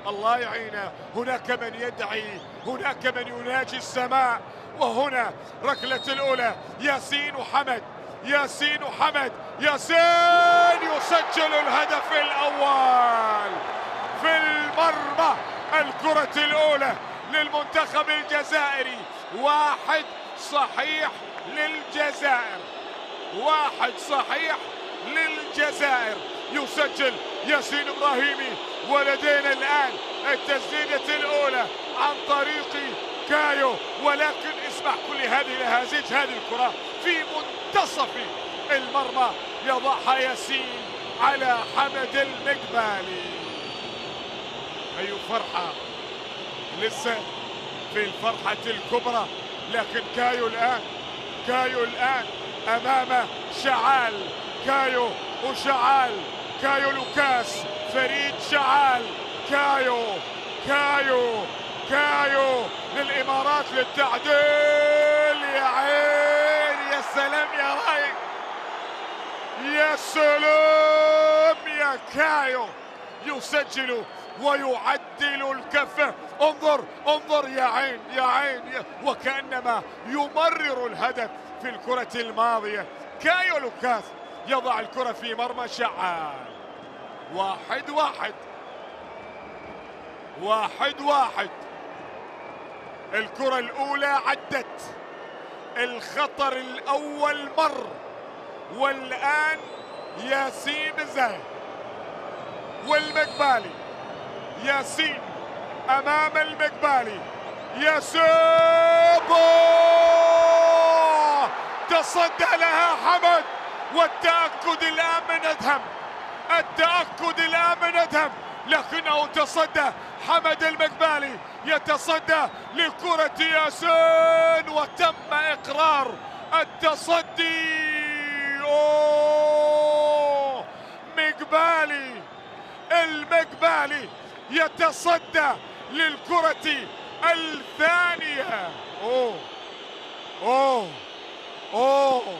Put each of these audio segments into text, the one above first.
الله يعينه. هناك من يدعي، هناك من يناجي السماء. وهنا ركلة الأولى، ياسين وحمد، ياسين وحمد، ياسين يسجل الهدف الأول في المرمى. الكرة الأولى للمنتخب الجزائري، 1 صحيح للجزائر، 1 صحيح للجزائر. يسجل ياسين إبراهيمي، ولدينا الآن التسديدة الأولى عن طريق كايو، ولكن اسمح كل هذه الهازيج، هذه الكرة في منتصف المرمى يضعها ياسين على حمد المقبالي. أي فرحة، لسه في الفرحة الكبرى، لكن كايو الآن، كايو الآن أمام شعال، كايو وشعال، كايو لوكاس، فريد شعال، كايو، كايو، كايو للإمارات للتعديل. يا عين، يا سلام يا رايق، يا سلام يا كايو، يسجل ويعدل الكفة. انظر انظر، يا عين يا عين، وكأنما يمرر الهدف في الكرة الماضية. كايو لوكاس يضع الكرة في مرمى شعال. 1-1، 1-1. الكرة الأولى عدت، الخطر الأول مر، والآن ياسين زاهد والمقبالي. ياسين أمام المقبالي، ياسين تصدى لها حمد، والتأكد الآن من أدهم، التأكد الآن من أدهم، لكنه تصدى حمد المقبالي، يتصدى لكرة ياسين وتم إقرار التصدي. أوه، مقبالي، المقبالي يتصدى للكرة الثانية. أوه أوه أوه،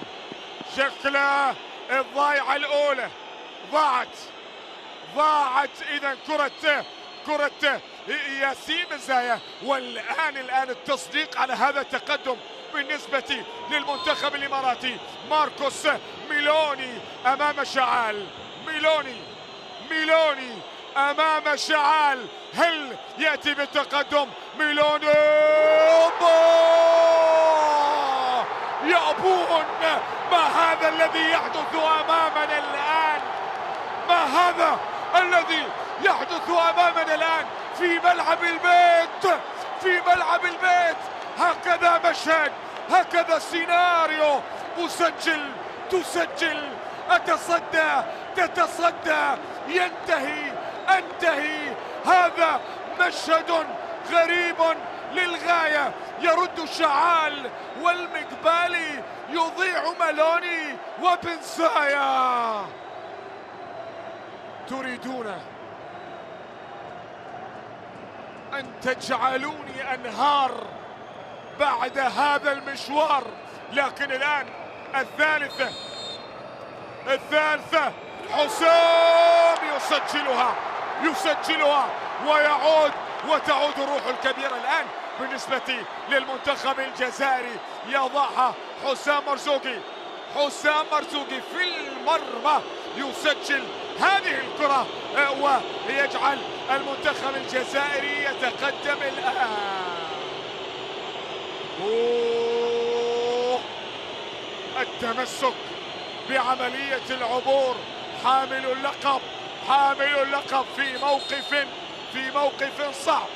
شكله الضايعة الأولى ضاعت إذا كرة ياسين الزايا. والآن التصديق على هذا التقدم بالنسبة للمنتخب الإماراتي. ماركوس ميلوني أمام شعال، ميلوني أمام شعال، هل يأتي بالتقدم ميلوني؟ يأبون. ما هذا الذي يحدث أمامنا الآن؟ ما هذا الذي يحدث أمامنا الآن في ملعب البيت، في ملعب البيت؟ هكذا مشهد، هكذا سيناريو. أسجل، تسجل، أتصدى، تتصدى، ينتهي، أنتهي. هذا مشهد غريب للغاية. يرد شعال والمقبالي، يضيع مالوني وبنسايا. تريدون أن تجعلوني أنهار بعد هذا المشوار، لكن الآن الثالثة حسام يسجلها وتعود الروح الكبيرة الآن بالنسبة للمنتخب الجزائري. يضعها حسام مرزوقي في المرمى، يسجل هذه الكرة ويجعل المنتخب الجزائري يتقدم الآن. التمسك بعملية العبور، حامل اللقب في موقف صعب،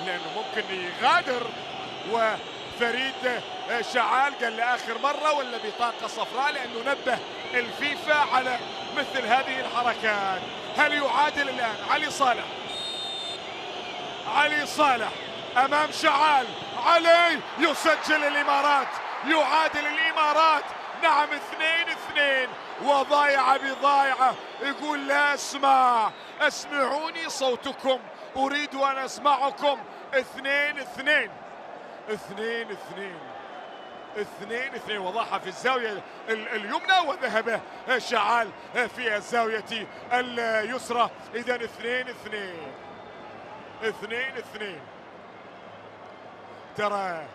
لأنه ممكن يغادر. وفريد شعال قال لآخر مرة ولا بطاقة صفراء، لأنه نبه الفيفا على مثل هذه الحركات. هل يعادل الآن علي صالح أمام شعال؟ علي يسجل الإمارات، يعادل الإمارات. نعم، 2-2. وضايعة بضايعة، يقول لا اسمعوني صوتكم، أريد أن أسمعكم. 2-2. 2-2 وضعها في الزاوية اليمنى وذهب شعال في الزاوية اليسرى. إذا 2-2. ترى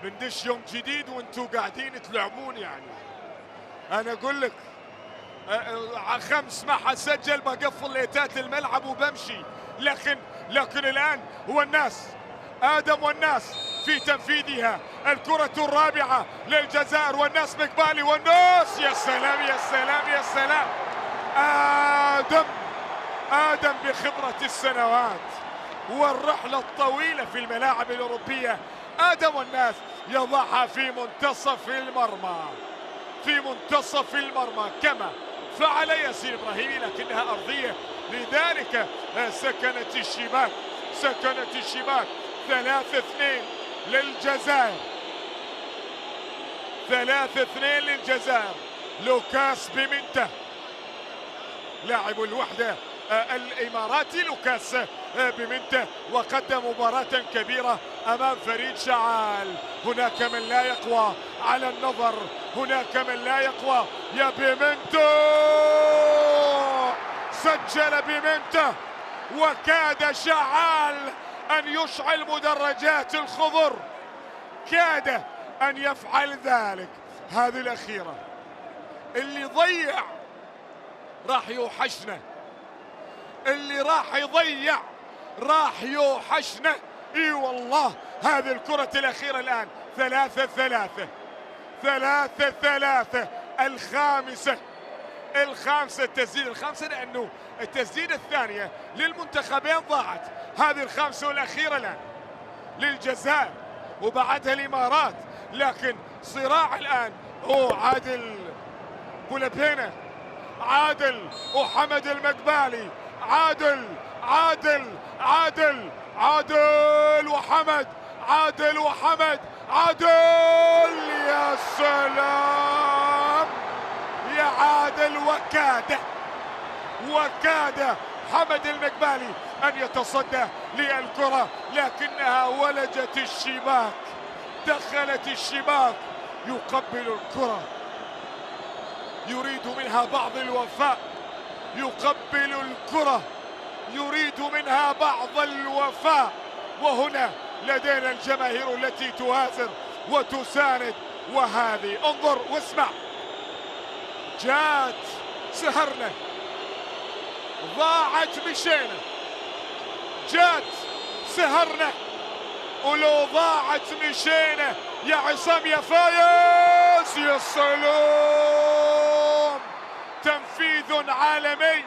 بندش يوم جديد وانتم قاعدين تلعبون، يعني انا اقول لك 5 ما حسجل بقفل ليتات الملعب وبمشي، لكن الان هو الناس ادم والناس في تنفيذها. الكرة الرابعة للجزائر والناس مقبالي والناس، يا سلام يا سلام يا سلام. آدم بخبرة السنوات والرحلة الطويلة في الملاعب الأوروبية، آدم والناس يضعها في منتصف المرمى كما فعل ياسين إبراهيمي، لكنها أرضية لذلك سكنت الشباك. 3-2 للجزائر. لوكاس بيمنتا لاعب الوحدة الإماراتي، لوكاس بيمنتا، وقدم مباراة كبيرة أمام فريد شعال. هناك من لا يقوى على النظر، هناك من لا يقوى. يا بيمنتا، سجل بيمنتا وكاد شعال أن يشعل مدرجات الخضر، كاد أن يفعل ذلك. هذه الأخيرة اللي ضيع راح يوحشنا، اللي راح يضيع راح يوحشنا. اي والله. هذه الكرة الأخيرة الآن 3-3. الخامسة التسديدة الخامسة، لأنه التسديدة الثانية للمنتخبين ضاعت. هذه الخامسة والأخيرة الآن للجزائر وبعدها الإمارات، لكن صراع الآن. عادل بولبينة، عادل وحمد المقبالي، عادل وحمد، يا سلام يا عادل. وكاد حمد المقبالي أن يتصدى للكرة، لكنها ولجت الشباك، دخلت الشباك. يقبل الكرة، يريد منها بعض الوفاء، يقبل الكرة، يريد منها بعض الوفاء. وهنا لدينا الجماهير التي تهازر وتساند. وهذه انظر واسمع، جات سهرنا، ضاعت مشينا، جات سهرنا، ولو ضاعت مشينا. يا عصام يا فايز، يا سلام. تنفيذ عالمي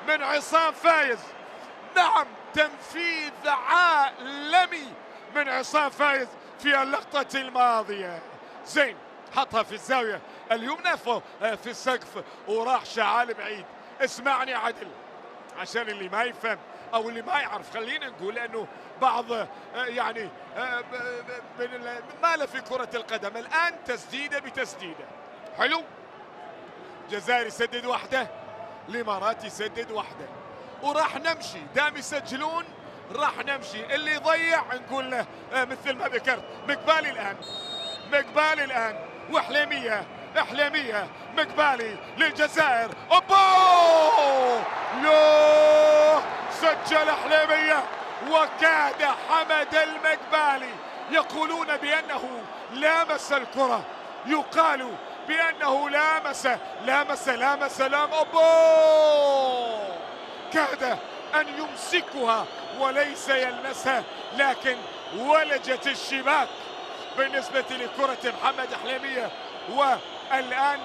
من عصام فايز. نعم، تنفيذ عالمي من عصام فايز في اللقطة الماضية. زين، حطها في الزاوية اليمنى في السقف، وراح شعال بعيد. اسمعني عدل، عشان اللي ما يفهم او اللي ما يعرف، خلينا نقول انه بعض يعني ما له في كرة القدم. الان تسديدة بتسديدة، حلو. الجزائر يسدد واحدة، الامارات يسدد واحدة، وراح نمشي. دام يسجلون راح نمشي. اللي يضيع نقول له مثل ما ذكرت. مقبالي الان وحليمية، مقبالي للجزائر. يوه، سجل حليمية. وكاد حمد المقبالي، يقولون بأنه لامس الكرة، يقال بأنه لامس. كاد أن يمسكها وليس يلمسها، لكن ولجت الشباك بالنسبة لكرة محمد حليمية. والآن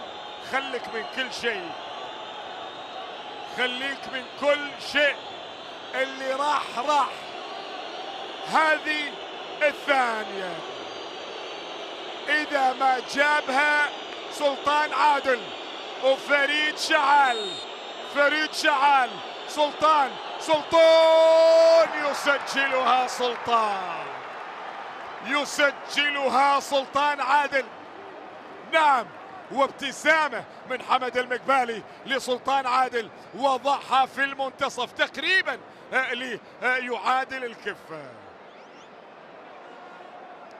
خليك من كل شيء، اللي راح. هذه الثانية إذا ما جابها سلطان عادل وفريد شعال، سلطان يسجلها سلطان عادل. نعم، وابتسامة من حمد المقبالي لسلطان عادل، وضعها في المنتصف تقريبا ليعادل الكفة.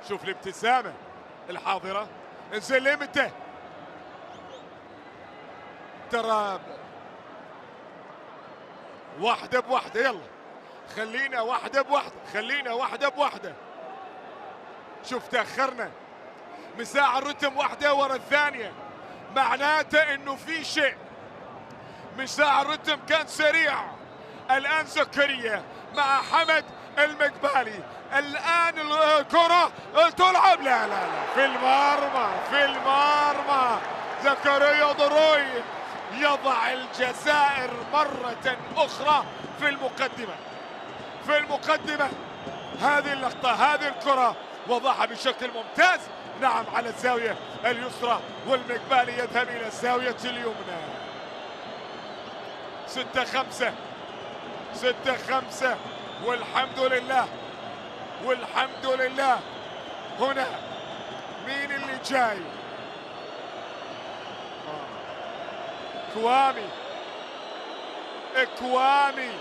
شوف الابتسامة الحاضرة. انزين لمتى؟ ترى واحدة بواحدة، يلا خلينا واحدة بواحدة، خلينا واحدة بواحدة. شوف تأخرنا مساعة الرتم واحدة ورا الثانية، معناته انه في شيء. مساعة الرتم كان سريع، الان زكريا مع حمد المقبالي. الان الكرة تلعب، لا لا لا، في المرمى، في المرمى. زكريا ضروي يضع الجزائر مرة أخرى في المقدمة، في المقدمة. هذه اللقطة، هذه الكرة وضعها بشكل ممتاز، نعم، على الزاوية اليسرى، والمقبالي يذهب إلى الزاوية اليمنى. 6-5، 6-5، والحمد لله، والحمد لله. هنا مين اللي جاي؟ كوامي، إكوامي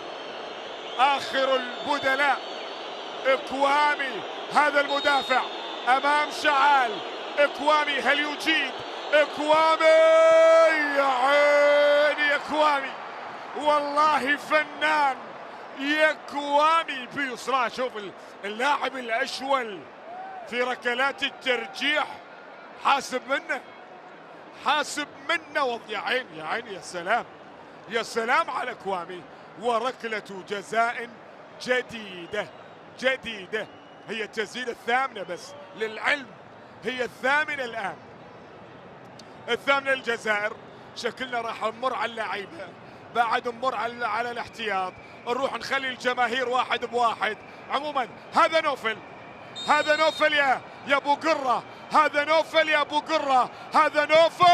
آخر البدلاء. إكوامي هذا المدافع أمام شعال. إكوامي هل يجيد؟ إكوامي، يا عيني إكوامي، والله فنان إكوامي بيسرى. شوف اللاعب الأشول في ركلات الترجيح، حاسب منه، حاسب منه. يا عين، يا عين، يا سلام، يا سلام على كوامي. وركلة جزاء جديدة، جديدة، هي التسديدة الثامنة بس للعلم، هي الثامنة الآن، الثامنة للجزائر. شكلنا راح نمر على اللعيبة، بعد نمر على الاحتياط، نروح نخلي الجماهير واحد بواحد. عموما هذا نوفل، هذا نوفل يا ابو قرة، هذا نوفل يا ابو قرة، هذا نوفل.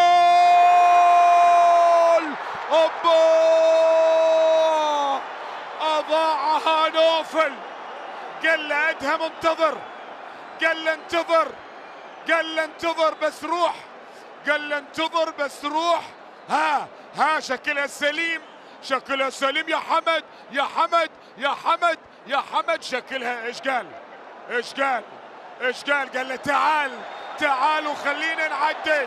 اوبا، اضاعها نوفل. قال له ادهم انتظر، قال له انتظر، قال له انتظر بس روح، قال له انتظر بس روح. ها شكلها سليم، شكلها سليم يا حمد، يا حمد، يا حمد، يا حمد. شكلها ايش قال؟ ايش قال؟ ايش قال؟ قال له تعال، تعال وخلينا نعدي،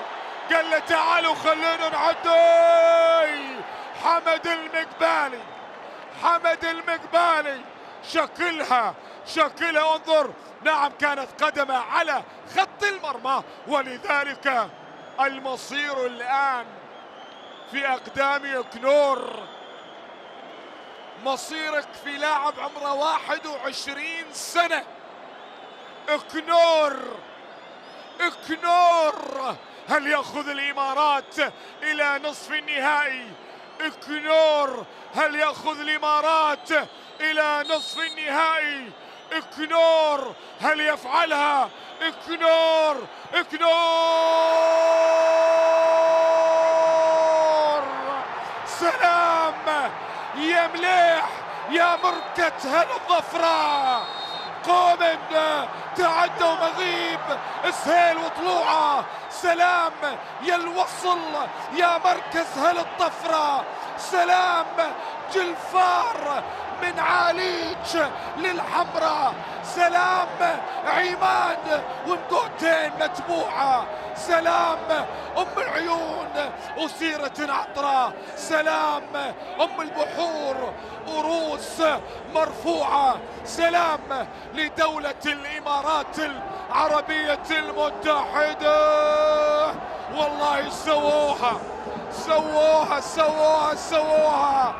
قال له تعال وخلينا نعدي. حمد المقبالي، حمد المقبالي. شكلها، شكلها انظر، نعم، كانت قدمه على خط المرمى، ولذلك المصير الآن في أقدام كنور. مصيرك في لاعب عمره 21 سنة. كنور، كنور هل يأخذ الإمارات إلى نصف النهائي؟ كنور هل يأخذ الإمارات إلى نصف النهائي؟ كنور هل يفعلها؟ كنور، كنور. سلام يا مليح يا مركة هالظفرة. قوم تعدوا مغيب سهيل وطلوعه. سلام يا الوصل يا مركز هالطفرة. سلام جلفار من عاليج للحمراء. سلام عماد ومدوتين متبوعة. سلام أم العيون وسيرة عطرة. سلام أم البحور وروس مرفوعة. سلام لدولة الإمارات العربية المتحدة. والله سووها، سووها، سووها، سووها.